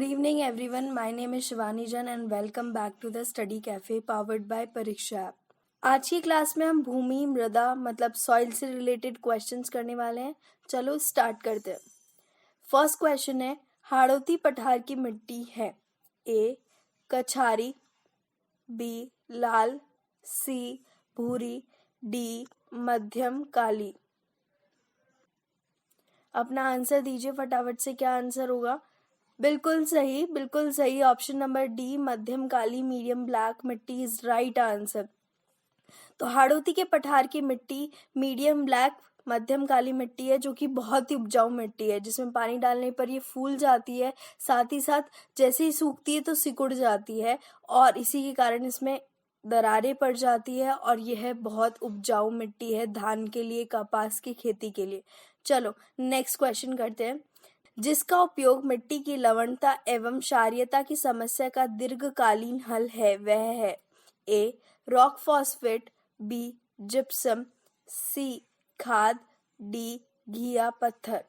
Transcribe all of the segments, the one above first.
Good evening everyone. My name is Shivani Jan and welcome back to the Study Cafe powered by परीक्षा app. आज की class में हम भूमि मृदा मतलब सॉइल से रिलेटेड क्वेश्चंस करने वाले हैं। चलो स्टार्ट करते हैं। फर्स्ट क्वेश्चन है, हाड़ौती पठार की मिट्टी है ए कछारी, बी लाल, सी भूरी, डी मध्यम काली। अपना आंसर दीजिए फटाफट से, क्या आंसर होगा? बिल्कुल सही। ऑप्शन नंबर डी मध्यम काली मीडियम ब्लैक मिट्टी इज राइट आंसर। तो हाड़ौती के पठार की मिट्टी मीडियम ब्लैक मध्यम काली मिट्टी है, जो कि बहुत ही उपजाऊ मिट्टी है, जिसमें पानी डालने पर ये फूल जाती है, साथ ही साथ जैसे ही सूखती है तो सिकुड़ जाती है और इसी के कारण इसमें दरारें पड़ जाती है और यह बहुत उपजाऊ मिट्टी है धान के लिए, कपास की खेती के लिए। चलो नेक्स्ट क्वेश्चन करते हैं। जिसका उपयोग मिट्टी की लवणता एवं क्षारीयता की समस्या का दीर्घकालीन हल है वह है A rock phosphate, B gypsum, C खाद, डी घिया पत्थर।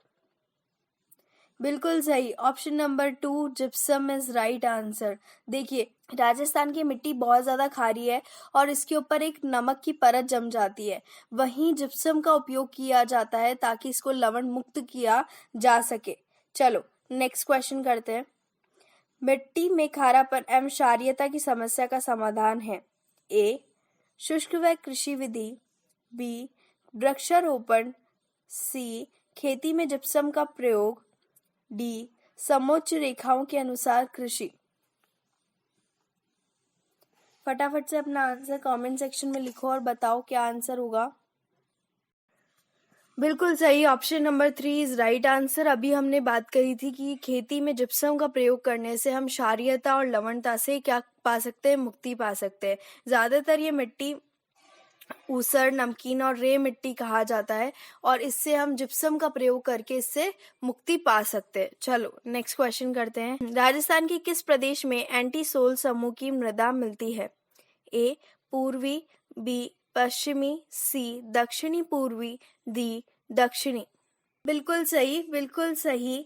बिल्कुल सही, option number 2 gypsum is right answer. देखिए, राजस्थान की मिट्टी बहुत ज्यादा खारी है और इसके ऊपर एक नमक की परत जम जाती है। वहीं जिप्सम का उपयोग किया जाता है ताकि इसको लवण मुक्त किया जा सके। चलो नेक्स्ट क्वेश्चन करते हैं। मिट्टी में खारापन एवं क्षारीयता की समस्या का समाधान है ए शुष्क व कृषि विधि, बी वृक्षारोपण, सी खेती में जिप्सम का प्रयोग, डी समोच्च रेखाओं के अनुसार कृषि। फटाफट से अपना आंसर कमेंट सेक्शन में लिखो और बताओ क्या आंसर होगा। बिल्कुल सही, option number 3 is right answer. अभी हमने बात करी थी कि खेती में जिप्सम का प्रयोग करने से हम क्षारीयता और लवणता से क्या पा सकते हैं, मुक्ति पा सकते हैं। ज्यादातर ये मिट्टी ऊसर, नमकीन और रे मिट्टी कहा जाता है और इससे हम जिप्सम का प्रयोग करके इससे मुक्ति पा सकते हैं। चलो नेक्स्ट क्वेश्चन करते हैं। राजस्थान के किस प्रदेश में एंटी सोल समूह की मृदा मिलती है? ए पूर्वी, बी पश्चिमी, सी दक्षिणी पूर्वी, डी दक्षिणी। बिल्कुल सही।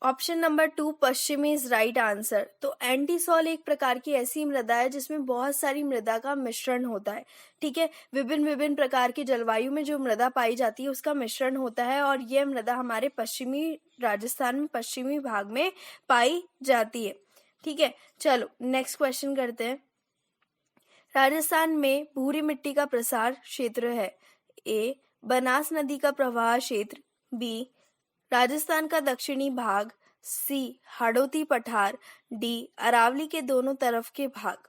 ऑप्शन नंबर 2 पश्चिमी इज राइट आंसर। तो एंटीसॉल एक प्रकार की ऐसी मृदा है जिसमें बहुत सारी मृदा का मिश्रण होता है। ठीक है, विभिन्न प्रकार की जलवायु में जो मृदा पाई जाती है उसका मिश्रण होता है और यह मृदा हमारे पश्चिमी राजस्थान में पश्चिमी भाग में पाई जाती है। ठीक है, चलो नेक्स्ट क्वेश्चन करते हैं। राजस्थान में भूरी मिट्टी का प्रसार क्षेत्र है ए बनास नदी का प्रवाह क्षेत्र, बी राजस्थान का दक्षिणी भाग, सी हाड़ौती पठार, डी अरावली के दोनों तरफ के भाग।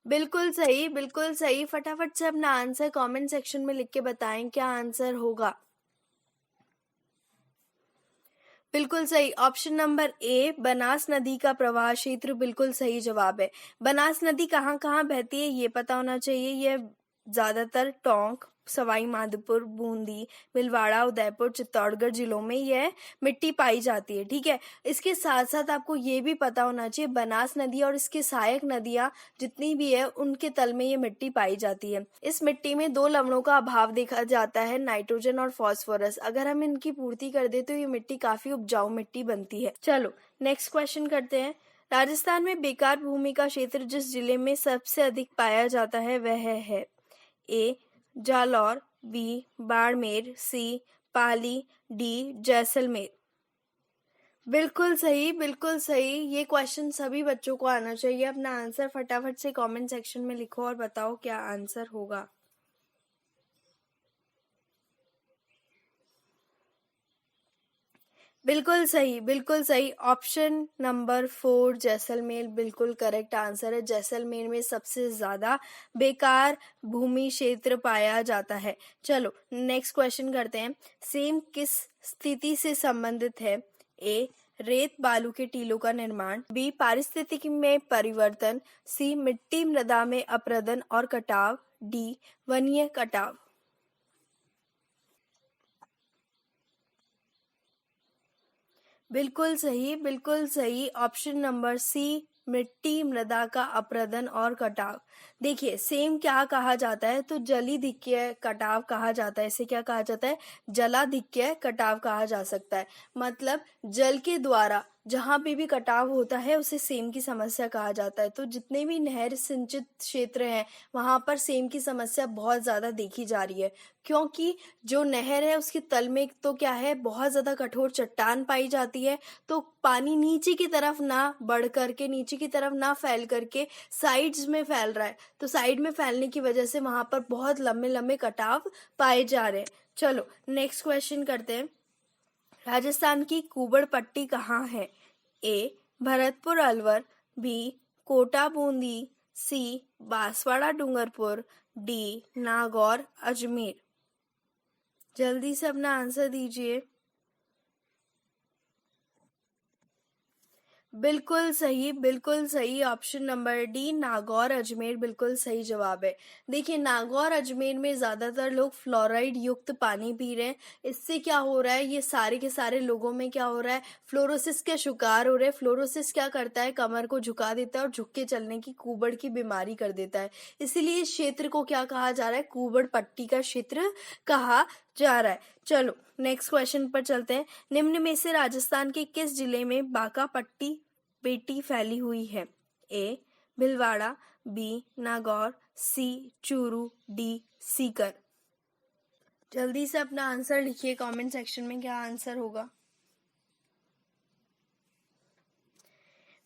बिल्कुल सही। फटाफट से अपना आंसर कमेंट सेक्शन में लिख के बताएं क्या आंसर होगा। बिल्कुल सही, ऑप्शन नंबर ए बनास नदी का प्रवाह क्षेत्र बिल्कुल सही जवाब है। बनास नदी कहाँ कहाँ बहती है ये पता होना चाहिए। यह ज्यादातर टोंक, सवाई माधोपुर, बूंदी, भीलवाड़ा, उदयपुर, चित्तौड़गढ़ जिलों में यह मिट्टी पाई जाती है। ठीक है, इसके साथ साथ आपको ये भी पता होना चाहिए बनास नदी और इसके सहायक नदियां जितनी भी है उनके तल में ये मिट्टी पाई जाती है। इस मिट्टी में 2 लवणों का अभाव देखा जाता है, नाइट्रोजन और फास्फोरस। अगर हम इनकी पूर्ति कर दे तो ये मिट्टी काफी उपजाऊ मिट्टी बनती है। चलो नेक्स्ट क्वेश्चन करते हैं। राजस्थान में बेकार भूमि का क्षेत्र जिस जिले में सबसे अधिक पाया जाता है वह है ए जालौर, बी बाड़मेर, सी पाली, डी जैसलमेर। बिल्कुल सही। ये क्वेश्चन सभी बच्चों को आना चाहिए। अपना आंसर फटाफट से कमेंट सेक्शन में लिखो और बताओ क्या आंसर होगा। बिल्कुल सही। ऑप्शन नंबर 4 जैसलमेर बिल्कुल करेक्ट आंसर है। जैसलमेर में सबसे ज्यादा बेकार भूमि क्षेत्र पाया जाता है। चलो नेक्स्ट क्वेश्चन करते हैं। सेम किस स्थिति से संबंधित है? ए रेत बालू के टीलों का निर्माण, बी पारिस्थितिकी में परिवर्तन, सी मिट्टी मृदा में अपरदन और कटाव, डी वन्य कटाव। बिल्कुल सही। ऑप्शन नंबर सी मिट्टी, मृदा का अपरदन और कटाव। देखिए सेम क्या कहा जाता है, तो जलीधिक्य कटाव कहा जाता है। इसे क्या कहा जाता है? जलाधिक्य कटाव कहा जा सकता है। मतलब जल के द्वारा जहां पे भी कटाव होता है उसे सेम की समस्या कहा जाता है। तो जितने भी नहर सिंचित क्षेत्र हैं वहां पर सेम की समस्या बहुत ज्यादा देखी जा रही है, क्योंकि जो नहर है उसके तल में तो क्या है, बहुत ज्यादा कठोर चट्टान पाई जाती है। तो पानी नीचे की तरफ ना बढ़ करके, नीचे की तरफ ना फैल करके साइड्स में फैल रहा है। तो साइड में फैलने की वजह से वहां पर बहुत लंबे लंबे कटाव पाए जा रहे हैं। चलो नेक्स्ट क्वेश्चन करते हैं। राजस्थान की कुबड़ पट्टी कहाँ है? ए भरतपुर अलवर, बी कोटा बूंदी, सी बांसवाड़ा डूंगरपुर, डी नागौर अजमेर। जल्दी से अपना आंसर दीजिए। बिल्कुल सही, बिल्कुल सही। Option number D Nagaur Ajmer बिल्कुल सही जवाब है। देखिए नागौर अजमेर में ज्यादातर लोग फ्लोराइड युक्त पानी पी रहे हैं। इससे क्या हो रहा है, ये सारे के सारे लोगों में क्या हो रहा है, फ्लोरोसिस के शिकार हो रहे हैं। फ्लोरोसिस क्या करता है, कमर को झुका देता है और झुक के चलने की, कुबड़ की बीमारी कर देता है। इसीलिए इस क्षेत्र को क्या कहा जा रहा है, कुबड़ पट्टी का क्षेत्र कहा जा रहा है। चलो नेक्स्ट क्वेश्चन पर चलते हैं। निम्न में से राजस्थान के किस जिले में बाका पट्टी पेटी फैली हुई है? ए भिलवाड़ा, बी नागौर, सी चूरू, डी सीकर। जल्दी से अपना आंसर लिखिए कमेंट सेक्शन में, क्या आंसर होगा।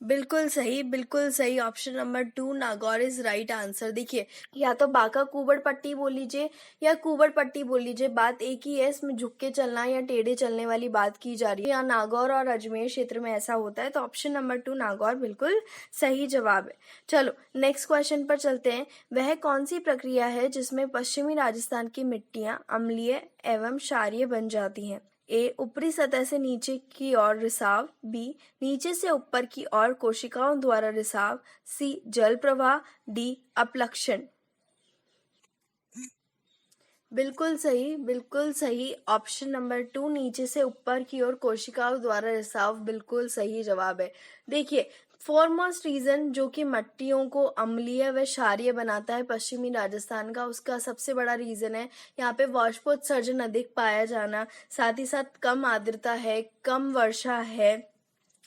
बिल्कुल सही, बिल्कुल सही। Option number 2 Nagaur is right answer. देखिए या तो बाका कुबड़ पट्टी बोल लीजिए या कुबड़ पट्टी बोल लीजिए, बात एक ही है। इसमें झुक के चलना या टेढ़े चलने वाली बात की जा रही है। यहाँ नागौर और अजमेर क्षेत्र में ऐसा होता है। तो ऑप्शन नंबर 2 नागौर बिल्कुल सही जवाब है। चलो नेक्स्ट क्वेश्चन पर चलते हैं। वह कौन सी प्रक्रिया है जिसमें पश्चिमी राजस्थान की मिट्टियां अम्लीय एवं क्षारीय बन जाती हैं? ए ऊपरी सतह से नीचे की ओर रिसाव, बी नीचे से ऊपर की ओर कोशिकाओं द्वारा रिसाव, सी जल प्रवाह, डी अपलक्षण। बिल्कुल सही, बिल्कुल सही। ऑप्शन नंबर 2 नीचे से ऊपर की ओर कोशिकाओं द्वारा रिसाव बिल्कुल सही जवाब है। देखिए फॉरमोस्ट रीजन जो कि मिट्टियों को अम्लीय व क्षारीय बनाता है पश्चिमी राजस्थान का, उसका सबसे बड़ा रीजन है यहाँ पे वाष्पोत्सर्जन अधिक पाया जाना, साथ ही साथ कम आर्द्रता है, कम वर्षा है,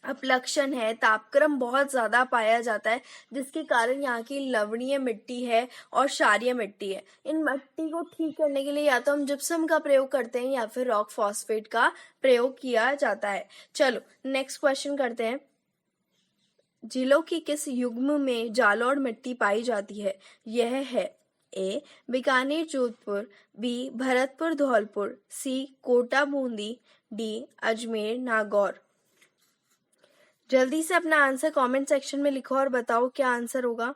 अपलक्षण है, तापक्रम बहुत ज्यादा पाया जाता है, जिसके कारण यहाँ की लवणीय मिट्टी है और क्षारीय मिट्टी है। इन मिट्टी को ठीक करने के लिए या तो हम जिप्सम का प्रयोग करते हैं या फिर रॉक फॉस्फेट का प्रयोग किया जाता है। चलो नेक्स्ट क्वेश्चन करते हैं। जिलों की किस युग्म में जालौर मिट्टी पाई जाती है? यह है ए बीकानेर जोधपुर, बी भरतपुर धौलपुर, सी कोटा बूंदी, डी अजमेर नागौर। जल्दी से अपना आंसर कमेंट सेक्शन में लिखो और बताओ क्या आंसर होगा।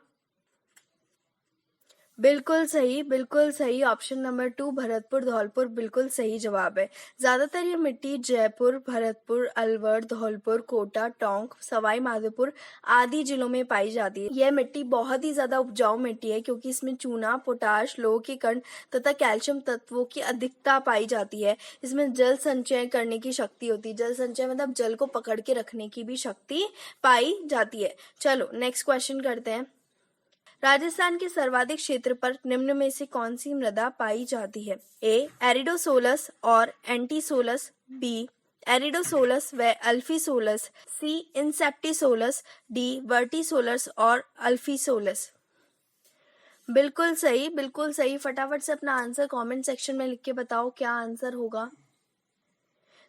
बिल्कुल सही, बिल्कुल सही। ऑप्शन नंबर 2 भरतपुर धौलपुर बिल्कुल सही जवाब है। ज्यादातर ये मिट्टी जयपुर, भरतपुर, अलवर, धौलपुर, कोटा, टोंक, सवाई माधोपुर आदि जिलों में पाई जाती है। यह मिट्टी बहुत ही ज्यादा उपजाऊ मिट्टी है क्योंकि इसमें चूना, पोटाश, लोह के कण तथा कैल्शियम तत्वों की अधिकता पाई जाती है। इसमें जल संचय करने की शक्ति होती है। जल संचय मतलब जल को पकड़ के रखने की भी शक्ति पाई जाती है। चलो नेक्स्ट क्वेश्चन करते हैं। राजस्थान के सर्वाधिक क्षेत्र पर निम्न में से कौन सी मृदा पाई जाती है? ए एरिडोसोलस और एंटीसोलस, बी एरिडोसोलस व अल्फीसोलस, सी इंसेप्टिसोलस, डी वर्टिसोलस और अल्फीसोलस। बिल्कुल सही, बिल्कुल सही। फटाफट से अपना आंसर कमेंट सेक्शन में लिख के बताओ क्या आंसर होगा।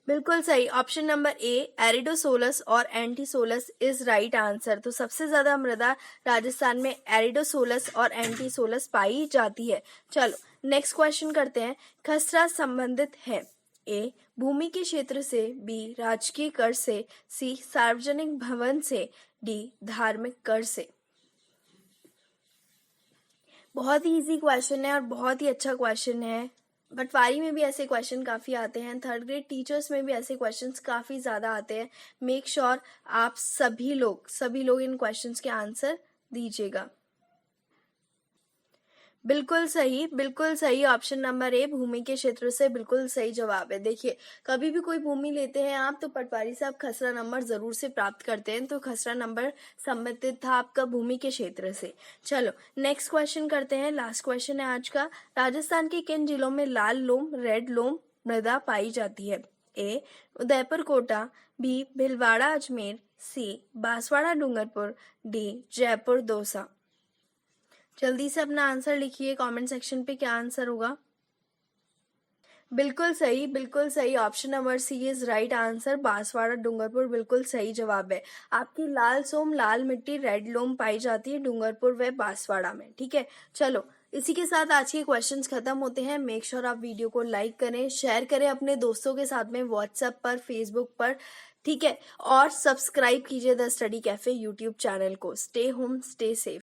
बिल्कुल सही। ऑप्शन नंबर ए एरिडोसोलस और एंटीसोलस इज राइट आंसर। तो सबसे ज्यादा मृदा राजस्थान में एरिडोसोलस और एंटीसोलस पाई जाती है। चलो नेक्स्ट क्वेश्चन करते हैं। खसरा संबंधित है ए भूमि के क्षेत्र से, बी राजकीय कर से, सी सार्वजनिक भवन से, डी धार्मिक कर से। बहुत ही इजी क्वेश्चन है और बहुत ही अच्छा क्वेश्चन है। पटवारी में भी ऐसे क्वेश्चन काफी आते हैं, थर्ड ग्रेड टीचर्स में भी ऐसे क्वेश्चंस काफी ज्यादा आते हैं। मेक श्योर आप सभी लोग इन क्वेश्चंस के आंसर दीजिएगा। बिल्कुल सही ऑप्शन नंबर ए भूमि के क्षेत्र से बिल्कुल सही जवाब है। देखिए, कभी भी कोई भूमि लेते हैं आप तो पटवारी साहब खसरा नंबर जरूर से प्राप्त करते हैं, तो खसरा नंबर संबंधित था आपका भूमि के क्षेत्र से। चलो नेक्स्ट क्वेश्चन करते हैं, लास्ट क्वेश्चन है आज का। राजस्थान के किन जिलों में लाल लोम रेड लोम मृदा पाई जाती है? ए उदयपुर कोटा, बी भीलवाड़ा अजमेर, सी बांसवाड़ा डूंगरपुर, डी जयपुर दौसा। जल्दी से अपना आंसर लिखिए कमेंट सेक्शन पे, क्या आंसर होगा? बिल्कुल सही option number C is right answer. Banswara Dungarpur बिल्कुल सही जवाब है। आपकी लाल सोम लाल मिट्टी रेड लोम पाई जाती है डूंगरपुर व बांसवाड़ा में। ठीक है, चलो इसी के साथ आज के क्वेश्चंस खत्म होते हैं। मेक श्योर आप वीडियो को लाइक करें, शेयर करें अपने दोस्तों के साथ में व्हाट्सएप पर, फेसबुक पर। ठीक है, और सब्सक्राइब कीजिए the study cafe YouTube channel को। Stay home stay safe.